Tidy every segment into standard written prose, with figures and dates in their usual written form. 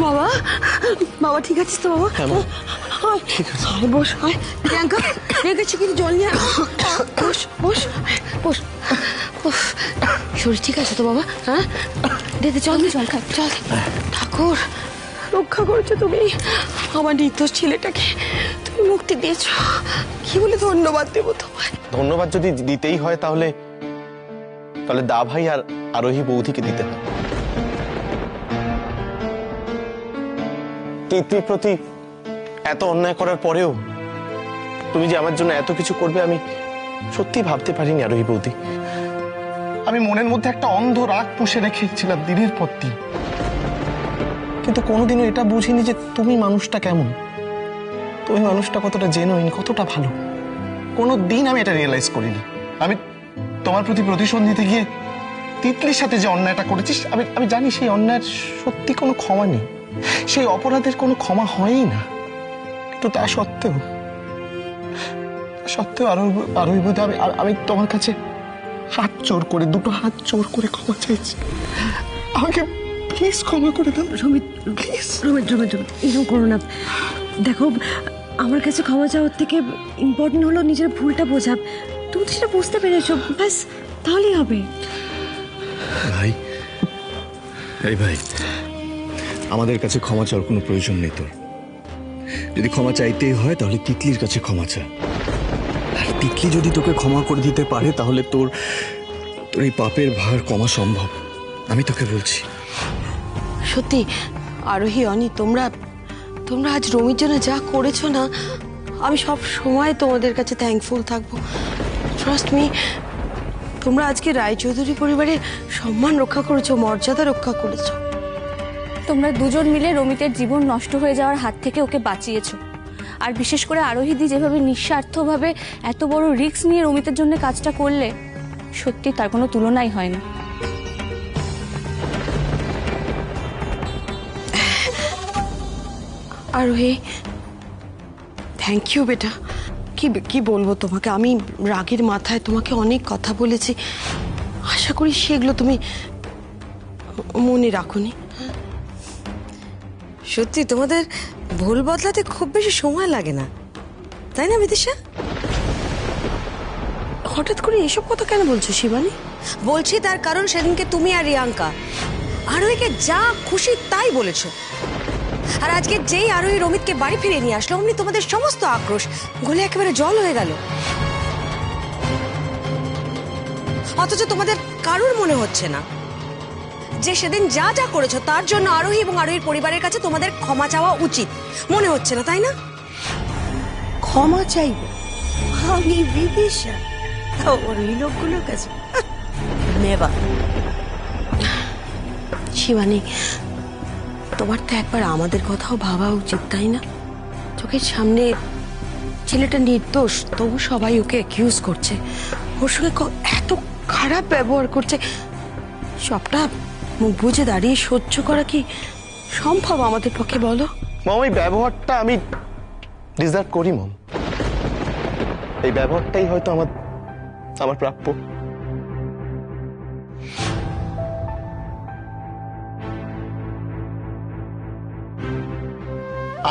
বাবা, বাবা ঠিক আছিস তো বাবা? ঠিক আছে। বস, প্রিয়াঙ্কা, প্রিয়াঙ্কা চিকিৎসা জল নিয়ে বস বস বস। শরীর ঠিক আছে তো বাবা? হ্যাঁ, দে চল খা চল। ঠাকুর রক্ষা করেছো তুমি আমার নির্দোষ ছেলেটাকে, তুমি মুক্তি দিয়েছো, কি বলে ধন্যবাদ দেবো তোমায়। ধন্যবাদ যদি দিতেই হয় তাহলে দা ভাই আর আরোহী বৌদিকে দিতে হয়। তিতলির প্রতি এত অন্যায় করার পরেও তুমি যে আমার জন্য এত কিছু করবে আমি সত্যি ভাবতে পারিনি আরোহী বৌদি। আমি মনের মধ্যে একটা অন্ধ রাগ পুষে রেখেছিলাম দিনের পর দিন, কিন্তু কোনোদিনও এটা বুঝিনি যে তুমি মানুষটা কেমন, তুমি মানুষটা কতটা জেনুইন, কতটা ভালো। কোনোদিন আমি এটা রিয়েলাইজ করিনি। আমি তোমার প্রতি প্রতিশোধ নিতে গিয়ে তিতলির সাথে যে অন্যায়টা করেছিস, আমি জানি সেই অন্যায়ের সত্যি কোনো ক্ষমা নেই, সেই অপরাধের কোনো ক্ষমা হয়ই না। কিন্তু তা সত্ত্বেও আরোহী বৌদি, আমি তোমার কাছে হাত জোর করে, দুটো হাত জোর করে ক্ষমা চাইছি। আমাকে প্লিজ ক্ষমা করে দাও। রমিত প্লিজ, রমিত এরকম করো না। দেখো, আমার কাছে ক্ষমা চাওয়ার থেকে ইম্পর্টেন্ট হলো নিজের ভুলটা বোঝা। তুমি তো সেটা বুঝতে পেরেছো, ব্যাস তাহলেই হবে। ভাই, এই ভাই, আমাদের কাছে ক্ষমা চাওয়ার কোনো প্রয়োজন নেই তোর। যদি ক্ষমা চাইতেই হয় তাহলে তিতলির কাছে ক্ষমা চা। আর তিতলি যদি তোকে ক্ষমা করে দিতে পারে তাহলে তোর এই পাপের ভার কমা সম্ভব। আমি তোকে বলছি। সত্যি আরোহী, অনি, তোমরা আজ রমির জন্য যা করেছো না, আমি সব সময় তোমাদের কাছে থ্যাঙ্কফুল থাকবো। ট্রাস্ট মি, তোমরা আজকে রায়চৌধুরী পরিবারের সম্মান রক্ষা করেছো, মর্যাদা রক্ষা করেছো। তোমরা দুজন মিলে রমিতের জীবন নষ্ট হয়ে যাওয়ার হাত থেকে ওকে বাঁচিয়েছো। আর বিশেষ করে আরোহীদি যেভাবে নিঃস্বার্থভাবে এত বড় রিস্ক নিয়ে রমিতের জন্য কাজটা করলে, সত্যি তার কোনো তুলনাই হয় না। আরোহী, থ্যাংক ইউ বেটা। কি বলবো তোমাকে, আমি রাগের মাথায় তোমাকে অনেক কথা বলেছি, আশা করি সেগুলো তুমি মনে রাখোনি। সত্যি তোমাদের ভুল বদলাতে খুব বেশি সময় লাগে না, তাই না বিদিশা? হঠাৎ করে এসব কথা কেন বলছো শিবানী? বলছি তার কারণ সেদিনকে তুমি আর রিয়াঙ্কা আরোহীকে যা খুশি তাই বলেছো, আর আজকে যেই আরোহী রমিতকে বাড়ি ফিরিয়ে নিয়ে আসলো অমনি তোমাদের সমস্ত আক্রোশ গলে একেবারে জল হয়ে গেল। অথচ তোমাদের কারোর মনে হচ্ছে না যে সেদিন যা যা করেছো তার জন্য আরোহী এবং আরোহীর পরিবারের কাছে তোমাদের ক্ষমা চাওয়া উচিত। মনে হচ্ছে না, তাই না? ক্ষমা চাইবো আমি বিদিশা ওর এই লোকগুলোর কাছে? নেভার। শিবানী, তোমার তো একবার আমাদের কথাও ভাবা উচিত, তাই না? চোখের সামনে ছেলেটা নির্দোষ, তবু সবাই ওকে অ্যাকিউজ করছে, ওর সঙ্গে এত খারাপ ব্যবহার করছে। সবটা মুখ বুঝে দাঁড়িয়ে সহ্য করা কি সম্ভব আমাদের পক্ষে, বলো? মম, এই ব্যবহারটা আমি ডিজার্ভ করি মম। এই ব্যবহারটাই হয়তো আমার প্রাপ্য।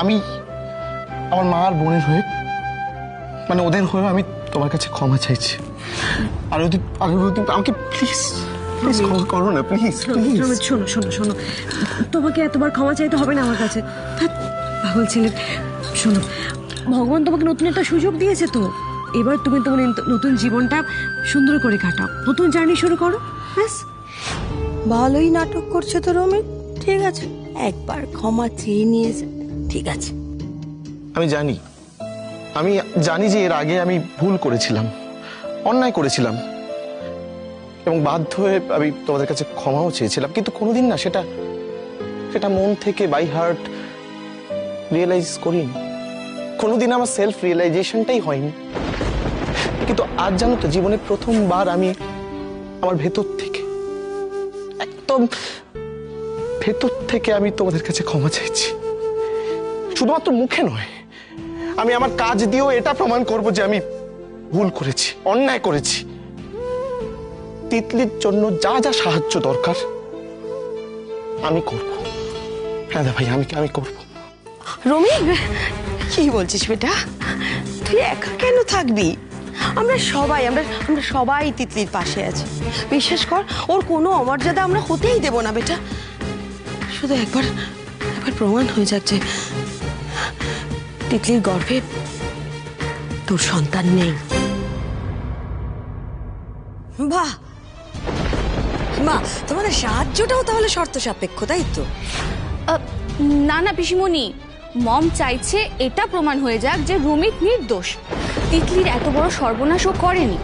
আমি আমার মা আর বোনের হয়ে, মানে ওদের হয়ে আমি তোমার কাছে ক্ষমা চাইছি। আর যদি আমাকে প্লিজ ক্ষমা করো না, প্লিজ। শোনো, তোমাকে এতবার ক্ষমা চাইতে হবে না আমার কাছে। পাগল ছেলে, শোনো, ভগবান তোমাকে নতুন একটা সুযোগ দিয়েছে, তো এবার তুমি তোমার নতুন জীবনটা সুন্দর করে কাটাও, নতুন জার্নি শুরু করো। ব্যাস। ভালোই নাটক করছে তো রমিত, ঠিক আছে, একবার ক্ষমা চেয়ে নিয়েছে, ঠিক আছে। আমি জানি যে এর আগে আমি ভুল করেছিলাম, অন্যায় করেছিলাম, এবং বাধ্য হয়ে আমি তোমাদের কাছে ক্ষমাও চেয়েছিলাম, কিন্তু কোনোদিন না সেটা মন থেকে বাই হার্ট রিয়েলাইজ করিনি। কোনোদিন আমার সেলফ রিয়েলাইজেশনটাই হয়নি। কিন্তু আজ জানো তো, জীবনে প্রথমবার আমি আমার ভেতর থেকে, একদম ভেতর থেকে আমি তোমাদের কাছে ক্ষমা চাইছি। শুধুমাত্র মুখে নয়, আমি আমার কাজ দিয়েও এটা প্রমাণ করব যে আমি ভুল করেছি, অন্যায় করেছি। তিতলির জন্য যা যা সাহায্য দরকার আমি করব। হ্যাঁ দা ভাই, আমি করবো। রমি, কি বলছিস বেটা? তুই একা কেন থাকবি? আমরা সবাই তিতলির পাশে আছি। বিশ্বাস কর, ওর কোনো অমর্যাদা আমরা হতেই দেব না বেটা। শুধু একবার প্রমাণ হয়ে যাক যে তিতলির গর্ভে তোর সন্তান নেই। বাহ বাহ, তোমাদের সাহায্যটাও তাহলে শর্ত সাপেক্ষ, তাই তো? না না পিসিমণি, মম চাইছে এটা প্রমাণ হয়ে যাক যে রমিত নির্দোষ, তিতলির এত বড় সর্বনাশও করেনি।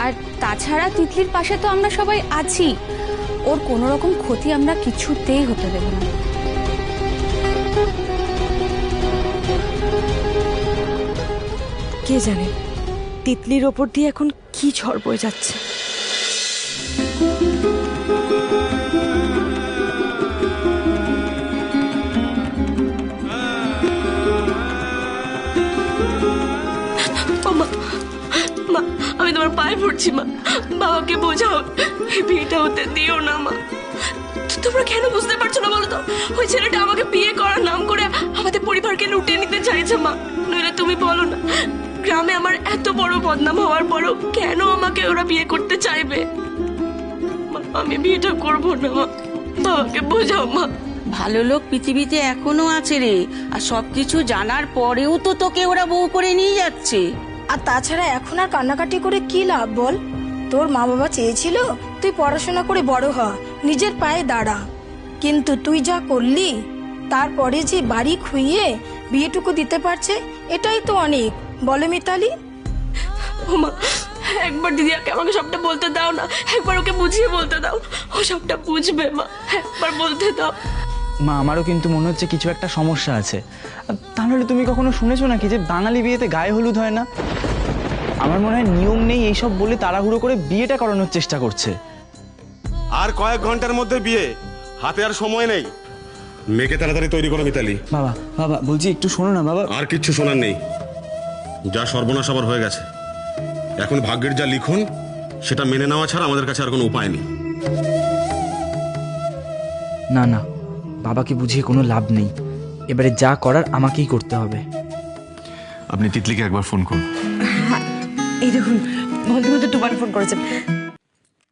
আর তাছাড়া তিতলির পাশে তো আমরা সবাই আছি, ওর কোনো রকম ক্ষতি আমরা কিছুতেই হতে দেব না। কে জানে তিতলির ওপর দিয়ে এখন কি ঝড় বয়ে যাচ্ছে। মা, আমি তোমার পায়ে পড়ছি মা, বাবাকে বোঝাও, এই বিয়েটা হতে দিও না মা। তোমরা কেন বুঝতে পারছো না বলো তো? ওই ছেলেটা আমাকে বিয়ে করার নাম করে আমাদের পরিবারকে লুটিয়ে নিতে চাইছে মা। নইলে তুমি বলো না, গ্রামে আমার এত বড় বদনাম হওয়ার পরও কেন আমাকে ওরা বিয়ে করতে চাইবে? মা, আমি বিয়েটা করবো না মা, বাবাকে বোঝাও মা। ভালো লোক পৃথিবীতে এখনো আছে রে, আর সবকিছু জানার পরেও তো তোকে ওরা বউ করে নিয়ে যাচ্ছে। আর তাছাড়া এখন আর কান্নাকাটি করে কি লাভ বল? তোর মা বাবা চেয়েছিল তুই পড়াশোনা করে বড় হ, নিজের পায়ে দাঁড়া, কিন্তু তুই যা করলি, তারপরে যে বাড়ি খুইয়ে বিয়েটুকু দিতে পারছে, এটাই তো অনেক, বলে মিতালি? ও মা, একবার দিদিয়াকে আমাকে সবটা বলতে দাও না, একবার ওকে বুঝিয়ে বলতে দাও, ও সবটা বুঝবে মা, একবার বলতে দাও। মা, আমারও কিন্তু মনে হচ্ছে কিছু একটা সমস্যা আছে। তাহলে তুমি কখনো শুনেছো নাকি যে বাঙালি বিয়েতে গায়ে হলুদ হয় না? আমার মনে হয় নিয়ম নেই এইসব বলে তাড়াহুড়ো করে বিয়েটা করানোর চেষ্টা করছে। আর কয়েক ঘন্টার মধ্যে বিয়ে, হাতে আর সময় নেই। মেয়েকে তাড়াতাড়ি তৈরি করো মিতালি। বাবা বাবা বলছি একটু শোনো না বাবা। আর কিচ্ছু শোনার নেই, যা সর্বনাশ আবার হয়ে গেছে। এখন ভাগ্যের যা লিখন সেটা মেনে নেওয়া ছাড়া আমাদের কাছে আর কোনো উপায় নেই। না না, বাবাকে বুঝিয়ে কোনো লাভ নেই, এবারে যা করার আমাকেই করতে হবে। আপনি তিতলিকে একবার ফোন করুন। এই দেখুন, বলতে বলতে টুবান ফোন করেছেন।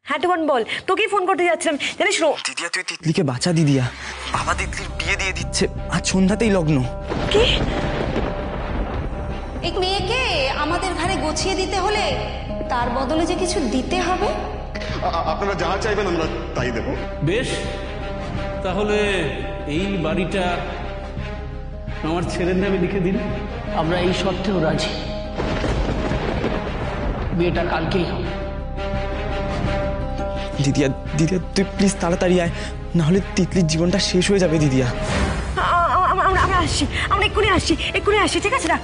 হ্যাঁ টুবান বল, তোকেই ফোন করতে যাচ্ছিলাম। জানিস দিদিয়া, তুই তিতলিকে বাঁচা দিদিয়া, বাবা তিতলির বিয়ে দিয়ে দিচ্ছে, আজ সন্ধ্যাতেই লগ্ন। কি? এক মেয়েকে আমাদের ঘরে গুছিয়ে দিতে হলে তার বদলে যে কিছু দিতে হবে। আপনারা যা চাইবেন আমরা তাই দেব। বেশ, তাহলে এই বাড়িটা আমার ছেলের নামে লিখে দিন। আমরা এই শর্তেও রাজি, বিয়েটা কালকেই হবে। দিদিয়া দিদিয়া, তুই প্লিজ তাড়াতাড়ি আয়, নাহলে তিতলির জীবনটা শেষ হয়ে যাবে দিদিয়া। আমরা আসছি, আমরা এক্ষুনি আসছি, ঠিক আছে রাখ।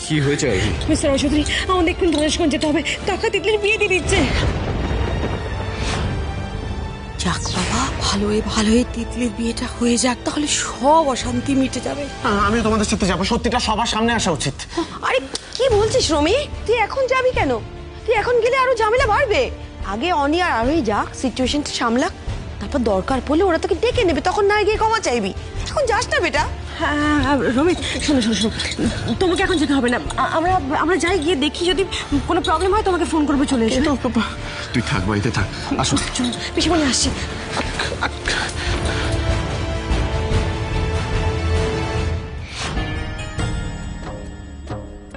কি হয়েছে? মিস্টার চৌধুরী, আমাদের এক্ষুনি ধনেশগঞ্জ যেতে হবে, কাকা তিতলির বিয়ে দিয়ে দিচ্ছে। যাক বাবা, ভালোই তিতলির বিয়েটা হয়ে যাক, তাহলে সব অশান্তি মিটে যাবে। আমিও তোমাদের সাথে যাবো, সত্যিটা সবার সামনে আসা উচিত। আরে কি বলছিস রমি? তুই এখন যাবি কেন? তুই এখন গেলে আরো ঝামেলা বাড়বে। আগে অনি আর আরোই যাক, সিচুয়েশনটা সামলাক, তারপর দরকার পড়লে ওরা তোকে ডেকে নেবে, তখন না গিয়ে ক্ষমা চাইবি। এখন যাস না বেটা। হ্যাঁ রমিত, শোনো, তোমাকে এখন যেতে হবে না, আমরা যাই গিয়ে দেখি, যদি কোনো প্রবলেম হয় তোমাকে ফোন করবো, চলে এসো। তুই থাক, বাড়িতে থাক। আসো। চলো, পিসিমণি আসছি।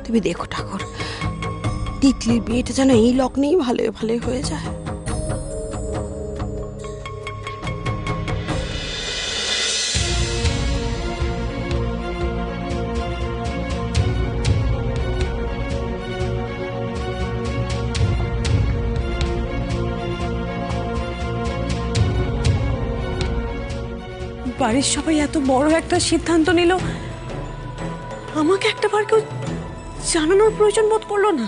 তুমি দেখো ঠাকুর, তিতলির বিয়েটা যেন এই লগ্নেই ভালো হয়ে যায়। বাড়ির সবাই এত বড় একটা সিদ্ধান্ত নিল, আমাকে একটা বার কেউ জানানোর প্রয়োজন বোধ করলো না।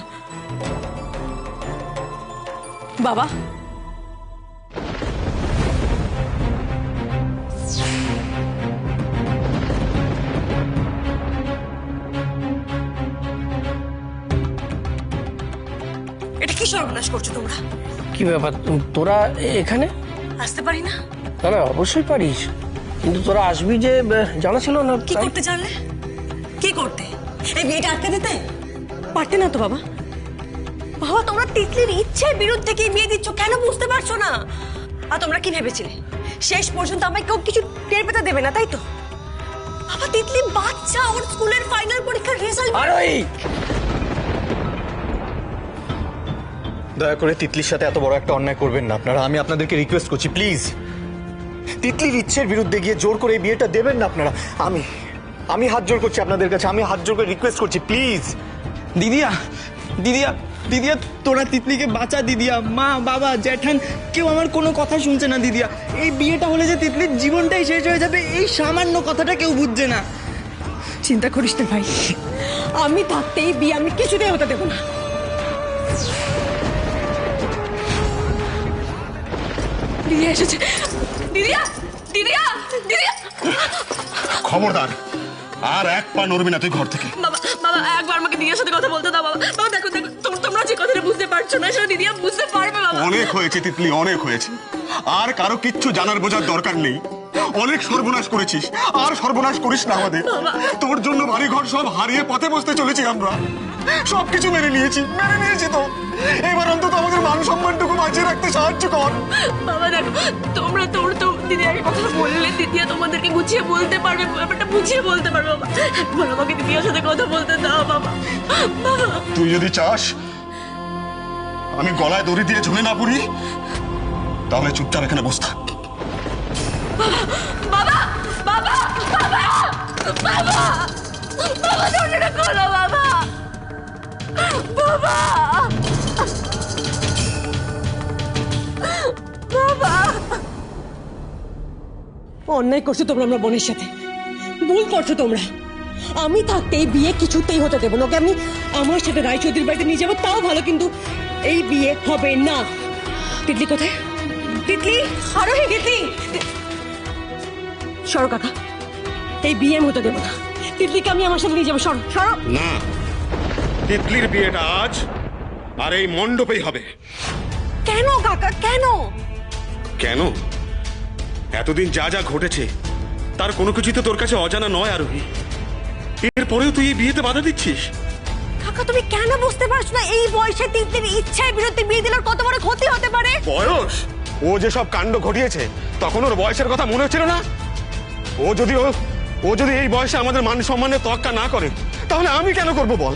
বাবা, এটা কি সর্বনাশ করছো তোমরা? কি ব্যাপার, তোরা এখানে? আসতে পারি না? না না, অবশ্যই পারিস। কিন্তু তোরা আসবি যে জানা ছিল না। কি করতে জানলে? কি করতে? এই বিয়েটা আটকে দিতে পারতে না তো বাবা। বাবা, তোমরা তিতলির ইচ্ছের বিরুদ্ধে কি বিয়ে দিচ্ছ? কেন বুঝতে পারছো না? আর তোমরা কি ভেবেছিলে শেষ পর্যন্ত আমায় কেউ কিছু টের পেতে দেবে না, তাই তো? বাবা, তিতলি বাচ্চা, ওর স্কুলের ফাইনাল পরীক্ষার রেজাল্ট। আরোহী, দয়া করে তিতলির সাথে এত বড় একটা অন্যায় করবেন না আপনারা। আমি আপনাদেরকে রিকোয়েস্ট করছি, প্লিজ তিতলির ইচ্ছের বিরুদ্ধে গিয়ে জোর করে এই বিয়েটা দেবেন না আপনারা। আমি হাত জোর করছি আপনাদের কাছে, আমি হাত জোর করে রিকোয়েস্ট করছি, প্লিজ। দিদিয়া দিদিয়া দিদিয়া, তোরা তিতলিকে বাঁচা দিদিয়া। মা বাবা জ্যাঠান কেউ আমার কোনো কথা শুনছে না দিদিয়া। এই বিয়েটা হলে যে তিতলির জীবনটাই শেষ হয়ে যাবে, এই সামান্য কথাটা কেউ বুঝছে না। চিন্তা করিস না ভাই, আমি থাকতে এই বিয়ে আমি কিছুতেই হতে দেবো না। দিদি এসেছে। দিদিয়া, দিদিয়া, দিদিয়া। খবরদার, আর এক পা নড়বি না তুই ঘর থেকে। বাবা, বাবা একবার আমাকে দিদির সাথে কথা বলতে দাও বাবা। বাবা দেখো দেখো, তোমরা যে কথাটা বুঝতে পারছো না সেটা দিদিয়া বুঝতে পারবে বাবা। অনেক হয়েছে তিতলি, অনেক হয়েছে। আর কারো কিচ্ছু জানার বোঝার দরকার নেই। অনেক সর্বনাশ করেছিস, আর সর্বনাশ করিস না আমাদের। তোর জন্য বাড়ি ঘর সব হারিয়ে পথে বসতে চলেছি আমরা। সবকিছু মেনে নিয়েছি তো। এবার অন্তত আমাদের মান সম্মানটুকু বাঁচিয়ে রাখতে সাহায্য কর। বাবা দেখো, তোমরা তো দিদিয়াকে কথা বললে দিদিয়া তোমাদেরকে গুছিয়ে বলতে পারবে, ব্যাপারটা বুঝিয়ে বলতে পারবে বাবা। একবার আমাকে দিদিয়ার সাথে কথা বলতে দাও বাবা। বাবা, তুই যদি চাস আমি গলায় দড়ি দিয়ে ঝুলে না পড়ি, তাহলে চুপচাপ এখানে বস থাক। বাবা, বাবা, বাবা, বাবা, বাবা, দরজাটা খোলো বাবা। বাবা, বাবা। অন্যায় করছো তোমরা আমার বোনের সাথে, ভুল করছো তোমরা। আমি থাকতে এই বিয়ে কিছুতেই হতে দেবো না। ওকে আমি আমার সাথে রায়চৌধুরীর বাড়িতে নিয়ে যাবো, তাও ভালো, কিন্তু এই বিয়ে হবে না। তিতলি কোথায়? তিতলি, আরোহী, তিতলি। সরো কাকা, এই বিয়ে আমি হতে দেবো না। তিতলিকে আমি আমার সাথে নিয়ে যাবো। সরো সরো। না, তিতলির বিয়েটা আজ আর এই মণ্ডপেই হবে। কেন কাকা, কেন? কেন? এতদিন যা যা ঘটেছে তার কোনো কিছুই তো তোর কাছে অজানা নয় আরোহী। এরপরেও তুই এই বিয়েতে বাধা দিচ্ছিস। কাকা, তুমি কেন বুঝতে পারছো না এই বয়সে তিতলির ইচ্ছার বিরুদ্ধে বিয়ে দিলে কত বড় ক্ষতি হতে পারে? বয়স? ও যে সব কাণ্ড ঘটিয়েছে তখন ওর বয়সের কথা মনে হচ্ছিল না? ও যদি এই বয়সে আমাদের মান সম্মানের তোয়াক্কা না করে, তাহলে আমি কেন করব বল?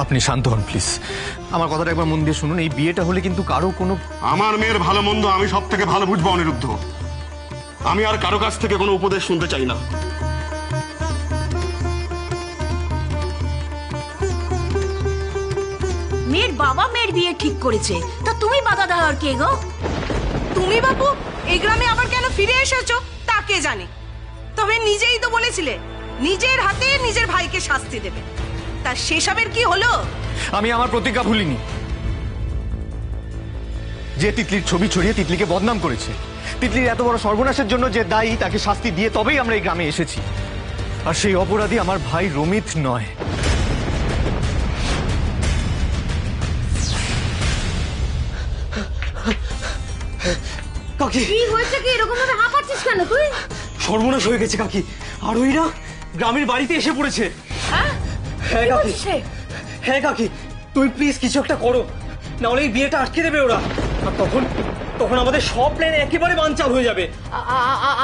আপনি শান্ত হন প্লিজ, আমার কথাটা একবার মন দিয়ে শুনুন। এই বিয়েটা হলে কিন্তু কারো কোনো... আমার মেয়ের ভালো মন্দ আমি সব থেকে ভালো বুঝবো অনিরুদ্ধ। আমি আর কারো কাছ থেকে কোনো উপদেশ শুনতে চাই না। মেয়ের বাবা মেয়ের বিয়ে ঠিক করেছে, তা তুমি বাধা দাও আর কে গো? তুমি বাপু এই গ্রামে আবার কেন ফিরে এসেছো তা কে জানে। তবে নিজেই তো বলেছিলে নিজের হাতে নিজের ভাইকে শাস্তি দেবে, তা সেসবের কি হলো? আমি আমার প্রতিজ্ঞা ভুলিনি। যে তিতলির ছবি ছড়িয়ে তিতলিকে বদনাম করেছে, তিতলির এত বড় সর্বনাশের জন্য যে দায়ী, তাকে শাস্তি দিয়ে তবেই আমরা এই গ্রামে এসেছি। আর সেই অপরাধী আমার ভাই রমিত নয়। কাকি, কি হয়েছে? কি এরকম ভাবে হাঁপাচ্ছিস কেন তুই? সর্বনাশ হয়ে গেছে কাকি। আর ওইরা গ্রামের বাড়িতে এসে পড়েছে। হ্যাঁ কাকি, হ্যাঁ কাকি, তুমি প্লিজ কিছু একটা করো, নাহলে এই বিয়েটা আটকে দেবে ওরা। আর তখন আমাদের সব প্ল্যান একেবারে বানচাল হয়ে যাবে।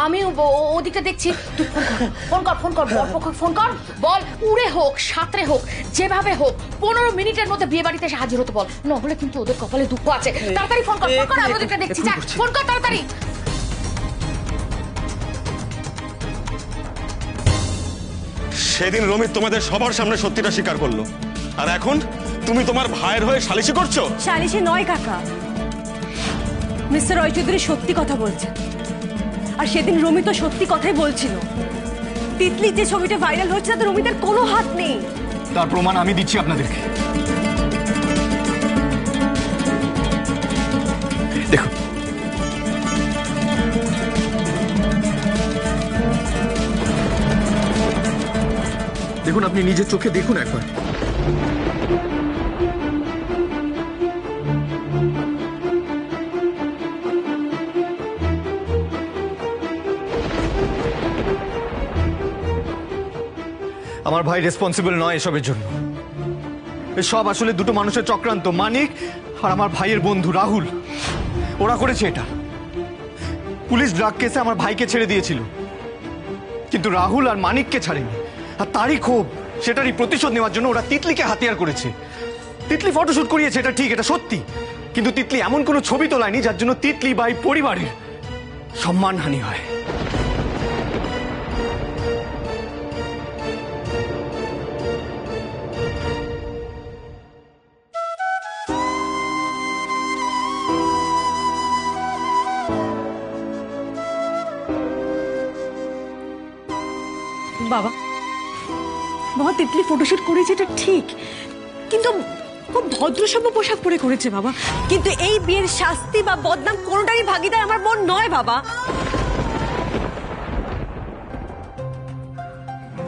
আমি ওদিকটা দেখছি। তুই ফোন কর, ফোন কর, ফোন কর, বল উড়ে হোক সাঁতরে হোক যেভাবে হোক 15 মিনিটের মধ্যে বিয়ে বাড়িতে এসে হাজির হতে বল, নহলে কিন্তু ওদের কপালে দুঃখ আছে। তাড়াতাড়ি ফোন কর, আমি ওদিকটা দেখছি। যা ফোন কর তাড়াতাড়ি। সেদিন রমিত তোমাদের সবার সামনে সত্যিটা স্বীকার করলো, আর এখন তুমি তোমার ভাইয়ের হয়ে সালিশি করছো। সালিশে নয় কাকা, মিস্টার রায়চৌধুরী সত্যি কথা বলছেন। আর সেদিন রমি তো সত্যি কথাই বলছিল। তিতলির যে ছবিটা ভাইরাল হচ্ছে তাতে রমিতের কোনো হাত নেই। তার প্রমাণ আমি দিচ্ছি আপনাদেরকে। দেখুন, দেখুন, আপনি নিজের চোখে দেখুন একবার। আমার ভাই রেসপন্সিবল নয় এসবের জন্য। এসব আসলে দুটো মানুষের চক্রান্ত, মানিক আর আমার ভাইয়ের বন্ধু রাহুল। ওরা করেছে এটা। পুলিশ ড্রাগ কেসে আমার ভাইকে ছেড়ে দিয়েছিল, কিন্তু রাহুল আর মানিককে ছাড়েনি। আর তারই ক্ষোভ, সেটারই প্রতিশোধ নেওয়ার জন্য ওরা তিতলিকে হাতিয়ার করেছে। তিতলি ফটোশুট করিয়েছে, এটা ঠিক, এটা সত্যি, কিন্তু তিতলি এমন কোনো ছবি তোলায়নি যার জন্য তিতলি বা এই পরিবারের সম্মানহানি হয়। বাবা বাবা তিতলি ফটোশুট করেছে এটা ঠিক, কিন্তু খুব ভদ্রসভ্য পোশাক পরে করেছে বাবা। কিন্তু এই বিয়ের শাস্তি বা বদনাম কোনোটারই ভাগিদার আমার বোন নয় বাবা।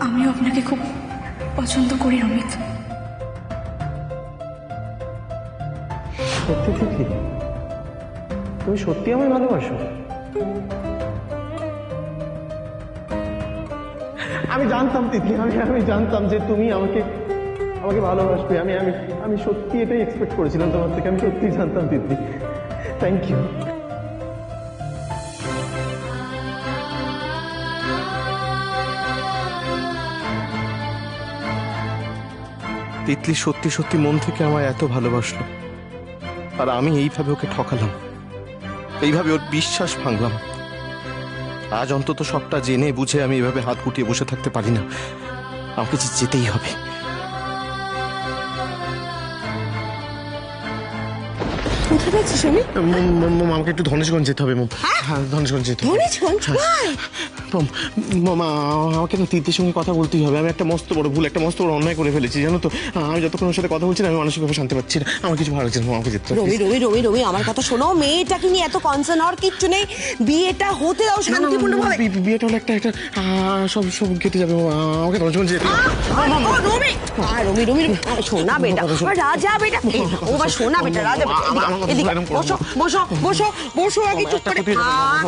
আমিও আপনাকে খুব পছন্দ করি রমিত। সত্যি তিতলি, তুমি সত্যি আমায় ভালোবাসো? আমি জানতাম তিতলি, আমি জানতাম যে তুমি আমাকে ভালোবাসবে। আমি সত্যি এটাই এক্সপেক্ট করেছিলাম তোমার থেকে। আমি সত্যি জানতাম তিতলি। Thank you. তিতলি সত্যি সত্যি মন থেকে আমায় এত ভালোবাসলো, আর আমি এইভাবে ওকে ঠকালাম, এইভাবে ওর বিশ্বাস ভাঙলাম। আজ অন্তত সবটা জেনে বুঝে আমি এভাবে হাত গুটিয়ে বসে থাকতে পারি না। আমাকে যেতেই হবে। কোথায় যাচ্ছিস আমি? আমাকে একটু ধনেশগঞ্জ যেতে হবে। হ্যাঁ, ধনেশগঞ্জ যেতে হবে। ধনেশগঞ্জ? মামা, আমাকে তো তিতলির সঙ্গে কথা বলতেই হবে। আমি একটা মস্ত বড় ভুল, একটা মস্ত বড় অন্যায় করে ফেলেছি, জানো তো। আমি যতক্ষণ ওর সাথে কথা বলছি না, আমি মানসিকভাবে শান্তি পাচ্ছি না। আমার কিছু ভালো লাগছে না, আমাকে যেতে হবে। রবি আমার কথা শোনো, মেয়েটাকে নিয়ে এত কনসার্ন হওয়ার কিচ্ছু নেই। বিয়েটা হতে দাও শান্তিপূর্ণভাবে। বিয়েটা হলো একটা সব কেটে যাবে। আমাকে ধনেশগঞ্জ যেতে হবে। রবি শোনা বেটা, রাজা বেটা, ও বা শোনা বেটা, রাজা বসো আগে, চুপ করে।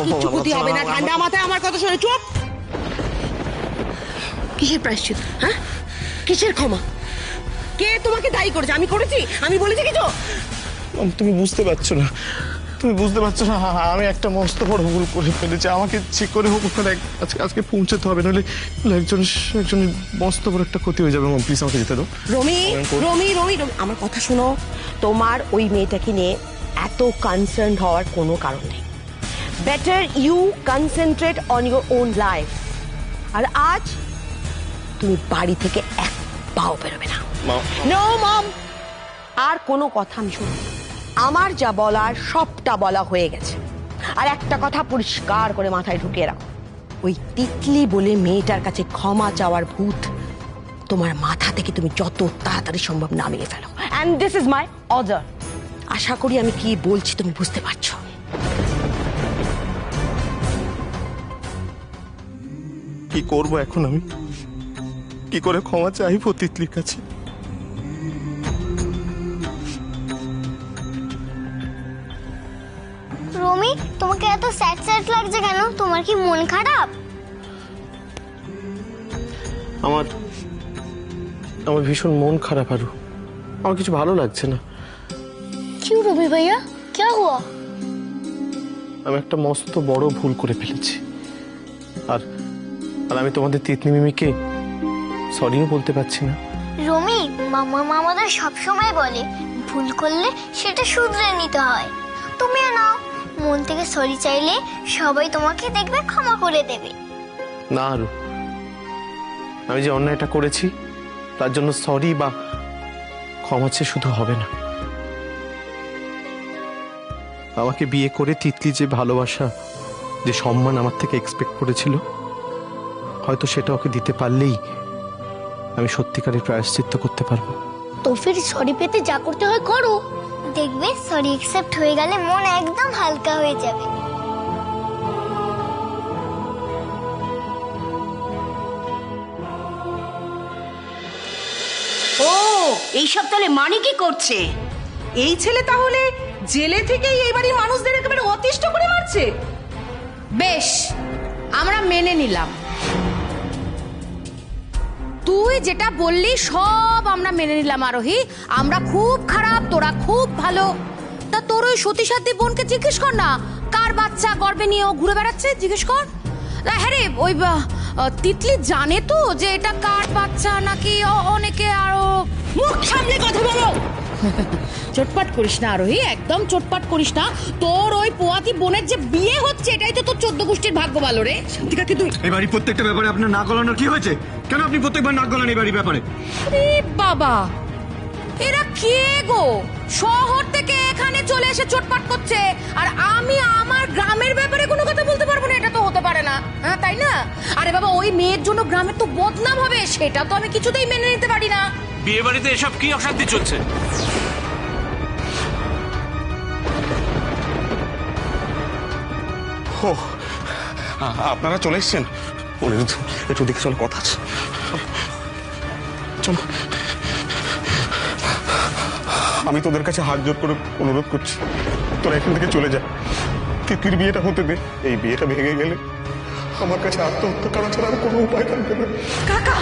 কিচ্ছু ক্ষতি হবে না, ঠান্ডা মাথায় আমার কথা শোনে। চুপ। কিসের প্রায়শ্চিত? হ্যাঁ, কিসের ক্ষমা? কে তোমাকে দায়ী করেছে? আমি করেছি? আমি বলেছি কিছু? তুমি বুঝতে পারছো না, আমি একটা মস্ত বড় ভুল করে ফেলেছি। আমাকে ঠিক করে হোক আজকে পৌঁছাতে হবে, নইলে একজনের মস্ত বড় একটা ক্ষতি হয়ে যাবে। প্লিজ আমাকে যেতে দাও। রমি আমার কথা শোনো, তোমার ওই মেয়েটাকে নিয়ে এত কনসার্ন হওয়ার কোনো কারণ নেই। Better you concentrate on your own life. আর আজ তুমি বাড়ি থেকে এক পাও বেরোবে না। নো মম, আর কোনো কথা আমি শুনবো না। আমার যা বলার সবটা বলা হয়ে গেছে। আর একটা কথা পরিষ্কার করে মাথায় ঢুকিয়ে রাখো, ওই তিতলি বলে মেয়েটার কাছে ক্ষমা চাওয়ার ভূত তোমার মাথা থেকে তুমি যত তাড়াতাড়ি সম্ভব নামিয়ে ফেলো। And this is my order. আশা করি আমি কি বলছি তুমি বুঝতে পারছো। কি করব এখন? আমি কি করে ক্ষমা চাইবো তিতলির কাছে? রমি, তোমাকে এত স্যাড লাগছে কেন? তোমার কি মন খারাপ? আমার ভীষণ মন খারাপ। আরু, আমার কিছু ভালো লাগছে না। क्यों रवि भैया, क्या हुआ? আমি একটা মস্ত বড় ভুল করে ফেলেছি, আর আমি তোমাদের তিতলি মিমিকে সরিও বলতে পারছি না। রমি, মামা আমাদের সবসময় বলে ভুল করলে সেটা শুধরে নিতে হয়। তুমিও নাও, মন থেকে সরি চাইলে সবাই তোমাকে দেখবে, ক্ষমা করে দেবে। না আরু, আমি যে অন্যায়টা করেছি তার জন্য সরি বা ক্ষমা চেয়ে শুধু হবে না। আমাকে বিয়ে করে তিতলি যে ভালোবাসা, যে সম্মান আমার থেকে এক্সপেক্ট করেছিল, হয়তো সেটা ওকে দিতে পারলেই আমি সত্যিকারের প্রায়শ্চিত্ত করতে পারবো। তো ফির সরি পেতে যা করতে হয় করো, দেখবে সরি অ্যাকসেপ্ট হয়ে গেলে মন একদম হালকা হয়ে যাবে। ও, এইসব তাহলে মানে কি করছে? এই ছেলে তাহলে জেলে থেকেই এই বাড়ির মানুষদের একেবারে অতিষ্ঠ করে মারছে। বেশ, আমরা মেনে নিলাম, তুই যেটা বললি সব আমরা মেনে নিলাম আরোহী, আমরা খুব খারাপ, তোরা খুব ভালো। তা তোর ওই সতী সাধ্যী বোনকে জিজ্ঞেস কর না, কার বাচ্চা গর্ভে নিয়ে ও ঘুরে বেড়াচ্ছে, জিজ্ঞেস কর। হ্যাঁ রে, ওই তিতলি জানে তো যে এটা কার বাচ্চা নাকি অনেকে আরো। মুখ সামলে কথা বলো। চটপট করিস না আরোহী, একদম চটপট করিস না। তোর ওই পোয়াতি বোনের যে বিয়ে হচ্ছে এটাই তো তোর 14 গোষ্ঠীর ভাগ্য ভালো রে। ঠিক আছে তুই এই বাড়ি প্রত্যেকটা ব্যাপারে আপনার নাক গলানোর কি হয়েছে? কেন আপনি প্রত্যেকবার নাক গলান এই বাড়ির ব্যাপারে? বাবা, এরা কে গো? শহর থেকে এখানে চলে এসে চটপট করছে, আর আমি আমার গ্রামের ব্যাপারে কোনো কথা বলতে পারবো না? এটা তো হতে পারে না, হ্যাঁ তাই না? আরে বাবা, ওই মেয়ের জন্য গ্রামের তো বদনাম হবে, সেটা তো আমি কিছুতেই মেনে নিতে পারি না। বিয়ে বাড়িতে এসব কি অশান্তি চলছে? ও, আপনারা চলে এসছেন? অনিরুদ্ধ, একটু দেখে চলো, কথা আছে। চলো। আমি তোদের কাছে হাত জোর করে অনুরোধ করছি, তোরা এখান থেকে চলে যা। তিতলির বিয়েটা হতে দে। এই বিয়েটা ভেঙে গেলে আমার কাছে আত্মহত্যা করা ছাড়া আর কোনো উপায় থাকবে না। কাকা